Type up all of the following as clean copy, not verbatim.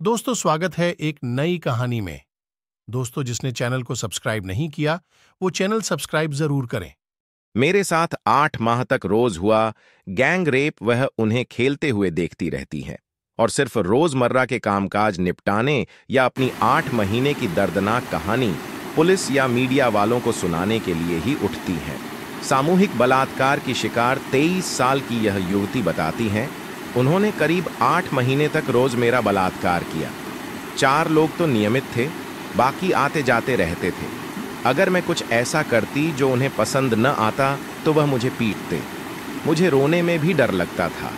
दोस्तों, स्वागत है एक नई कहानी में। दोस्तों, जिसने चैनल को सब्सक्राइब नहीं किया वो चैनल सब्सक्राइब जरूर करें। मेरे साथ 8 माह तक रोज हुआ गैंग रेप वह उन्हें खेलते हुए देखती रहती हैं और सिर्फ रोजमर्रा के कामकाज निपटाने या अपनी 8 महीने की दर्दनाक कहानी पुलिस या मीडिया वालों को सुनाने के लिए ही उठती हैं। सामूहिक बलात्कार की शिकार 23 साल की यह युवती बताती हैं, उन्होंने करीब 8 महीने तक रोज मेरा बलात्कार किया। 4 लोग तो नियमित थे, बाकी आते जाते रहते थे। अगर मैं कुछ ऐसा करती जो उन्हें पसंद न आता तो वह मुझे पीटते। मुझे रोने में भी डर लगता था।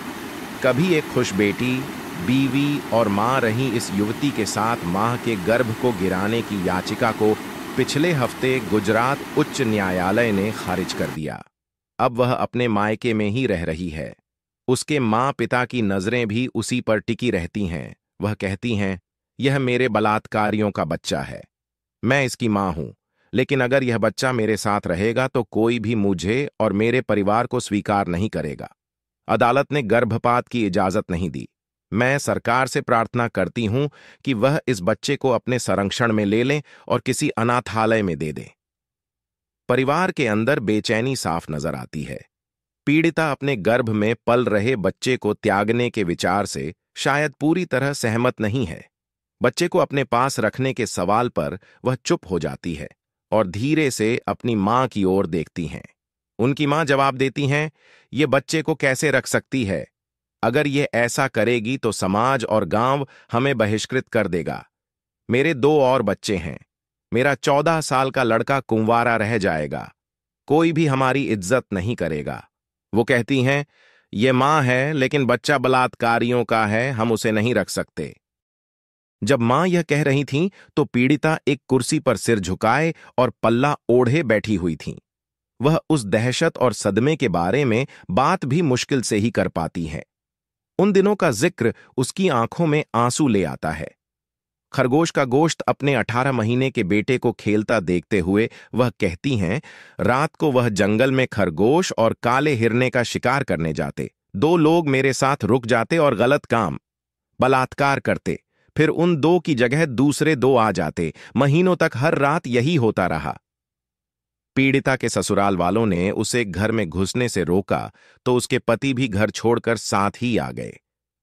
कभी एक खुश बेटी, बीवी और मां रही इस युवती के साथ मां के गर्भ को गिराने की याचिका को पिछले हफ्ते गुजरात उच्च न्यायालय ने खारिज कर दिया। अब वह अपने मायके में ही रह रही है। उसके माँ पिता की नजरें भी उसी पर टिकी रहती हैं। वह कहती हैं, यह मेरे बलात्कारियों का बच्चा है, मैं इसकी माँ हूं, लेकिन अगर यह बच्चा मेरे साथ रहेगा तो कोई भी मुझे और मेरे परिवार को स्वीकार नहीं करेगा। अदालत ने गर्भपात की इजाजत नहीं दी। मैं सरकार से प्रार्थना करती हूं कि वह इस बच्चे को अपने संरक्षण में ले लें और किसी अनाथालय में दे दें। परिवार के अंदर बेचैनी साफ नजर आती है। पीड़िता अपने गर्भ में पल रहे बच्चे को त्यागने के विचार से शायद पूरी तरह सहमत नहीं है। बच्चे को अपने पास रखने के सवाल पर वह चुप हो जाती है और धीरे से अपनी मां की ओर देखती हैं। उनकी मां जवाब देती हैं, ये बच्चे को कैसे रख सकती है? अगर ये ऐसा करेगी तो समाज और गांव हमें बहिष्कृत कर देगा। मेरे 2 और बच्चे हैं। मेरा 14 साल का लड़का कुंवारा रह जाएगा। कोई भी हमारी इज्जत नहीं करेगा। वो कहती हैं, ये मां है लेकिन बच्चा बलात्कारियों का है, हम उसे नहीं रख सकते। जब मां यह कह रही थीं तो पीड़िता एक कुर्सी पर सिर झुकाए और पल्ला ओढ़े बैठी हुई थीं। वह उस दहशत और सदमे के बारे में बात भी मुश्किल से ही कर पाती है। उन दिनों का जिक्र उसकी आंखों में आंसू ले आता है। खरगोश का गोश्त अपने 18 महीने के बेटे को खेलता देखते हुए वह कहती हैं, रात को वह जंगल में खरगोश और काले हिरने का शिकार करने जाते। 2 लोग मेरे साथ रुक जाते और गलत काम, बलात्कार करते। फिर उन 2 की जगह दूसरे 2 आ जाते। महीनों तक हर रात यही होता रहा। पीड़िता के ससुराल वालों ने उसे घर में घुसने से रोका तो उसके पति भी घर छोड़कर साथ ही आ गए।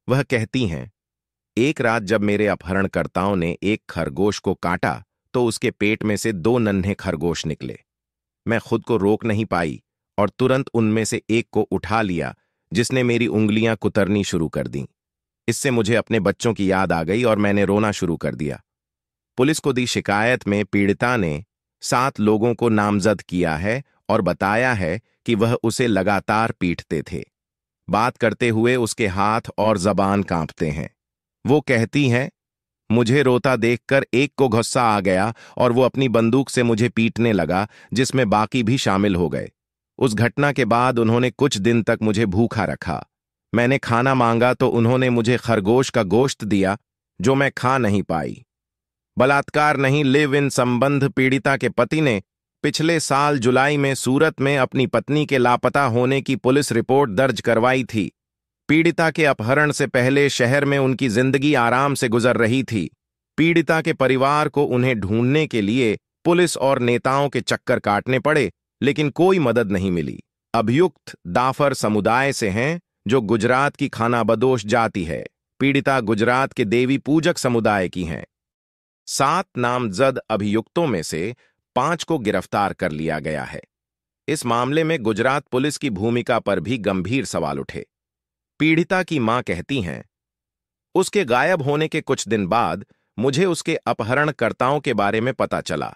वह कहती हैं, एक रात जब मेरे अपहरणकर्ताओं ने एक खरगोश को काटा तो उसके पेट में से 2 नन्हे खरगोश निकले। मैं खुद को रोक नहीं पाई और तुरंत उनमें से एक को उठा लिया, जिसने मेरी उंगलियां कुतरनी शुरू कर दी। इससे मुझे अपने बच्चों की याद आ गई और मैंने रोना शुरू कर दिया। पुलिस को दी शिकायत में पीड़िता ने 7 लोगों को नामजद किया है और बताया है कि वह उसे लगातार पीटते थे। बात करते हुए उसके हाथ और जबान कांपते हैं। वो कहती हैं, मुझे रोता देखकर एक को गुस्सा आ गया और वो अपनी बंदूक से मुझे पीटने लगा, जिसमें बाकी भी शामिल हो गए। उस घटना के बाद उन्होंने कुछ दिन तक मुझे भूखा रखा। मैंने खाना मांगा तो उन्होंने मुझे खरगोश का गोश्त दिया, जो मैं खा नहीं पाई। बलात्कार नहीं, लिव इन संबंध पीड़िता के पति ने पिछले साल जुलाई में सूरत में अपनी पत्नी के लापता होने की पुलिस रिपोर्ट दर्ज करवाई थी। पीड़िता के अपहरण से पहले शहर में उनकी जिंदगी आराम से गुजर रही थी। पीड़िता के परिवार को उन्हें ढूंढने के लिए पुलिस और नेताओं के चक्कर काटने पड़े, लेकिन कोई मदद नहीं मिली। अभियुक्त दाफर समुदाय से हैं, जो गुजरात की खानाबदोश जाति है। पीड़िता गुजरात के देवी पूजक समुदाय की हैं। 7 नामजद अभियुक्तों में से 5 को गिरफ्तार कर लिया गया है। इस मामले में गुजरात पुलिस की भूमिका पर भी गंभीर सवाल उठे। पीड़िता की मां कहती हैं, उसके गायब होने के कुछ दिन बाद मुझे उसके अपहरणकर्ताओं के बारे में पता चला।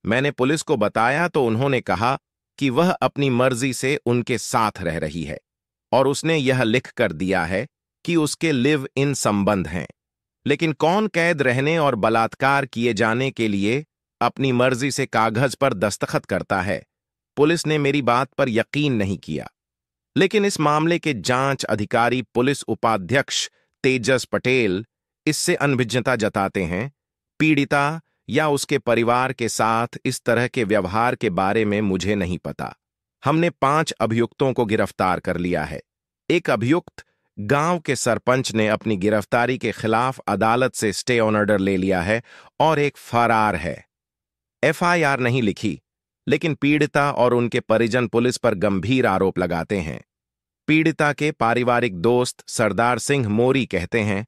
मैंने पुलिस को बताया तो उन्होंने कहा कि वह अपनी मर्जी से उनके साथ रह रही है और उसने यह लिख कर दिया है कि उसके लिव इन संबंध हैं। लेकिन कौन कैद रहने और बलात्कार किए जाने के लिए अपनी मर्जी से कागज पर दस्तखत करता है? पुलिस ने मेरी बात पर यकीन नहीं किया। लेकिन इस मामले के जांच अधिकारी पुलिस उपाध्यक्ष तेजस पटेल इससे अनभिज्ञता जताते हैं। पीड़िता या उसके परिवार के साथ इस तरह के व्यवहार के बारे में मुझे नहीं पता। हमने 5 अभियुक्तों को गिरफ्तार कर लिया है। एक अभियुक्त गांव के सरपंच ने अपनी गिरफ्तारी के खिलाफ अदालत से स्टे ऑन ऑर्डर ले लिया है और एक फरार है। एफआईआर नहीं लिखी, लेकिन पीड़िता और उनके परिजन पुलिस पर गंभीर आरोप लगाते हैं। पीड़िता के पारिवारिक दोस्त सरदार सिंह मोरी कहते हैं,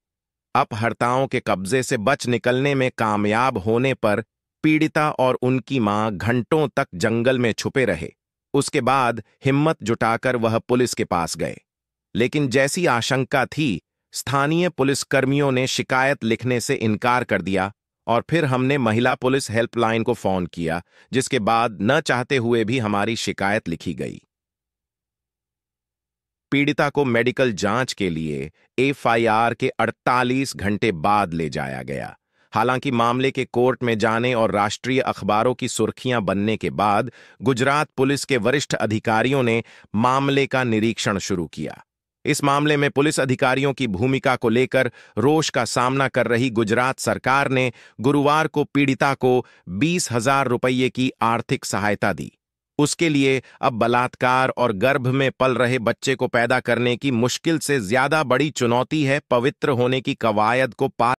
अपहर्ताओं के कब्जे से बच निकलने में कामयाब होने पर पीड़िता और उनकी मां घंटों तक जंगल में छुपे रहे। उसके बाद हिम्मत जुटाकर वह पुलिस के पास गए, लेकिन जैसी आशंका थी, स्थानीय पुलिसकर्मियों ने शिकायत लिखने से इनकार कर दिया और फिर हमने महिला पुलिस हेल्पलाइन को फोन किया, जिसके बाद न चाहते हुए भी हमारी शिकायत लिखी गई। पीड़िता को मेडिकल जांच के लिए एफआईआर के 48 घंटे बाद ले जाया गया। हालांकि मामले के कोर्ट में जाने और राष्ट्रीय अखबारों की सुर्खियां बनने के बाद गुजरात पुलिस के वरिष्ठ अधिकारियों ने मामले का निरीक्षण शुरू किया। इस मामले में पुलिस अधिकारियों की भूमिका को लेकर रोष का सामना कर रही गुजरात सरकार ने गुरुवार को पीड़िता को 20,000 रुपये की आर्थिक सहायता दी। उसके लिए अब बलात्कार और गर्भ में पल रहे बच्चे को पैदा करने की मुश्किल से ज्यादा बड़ी चुनौती है पवित्र होने की कवायद को पार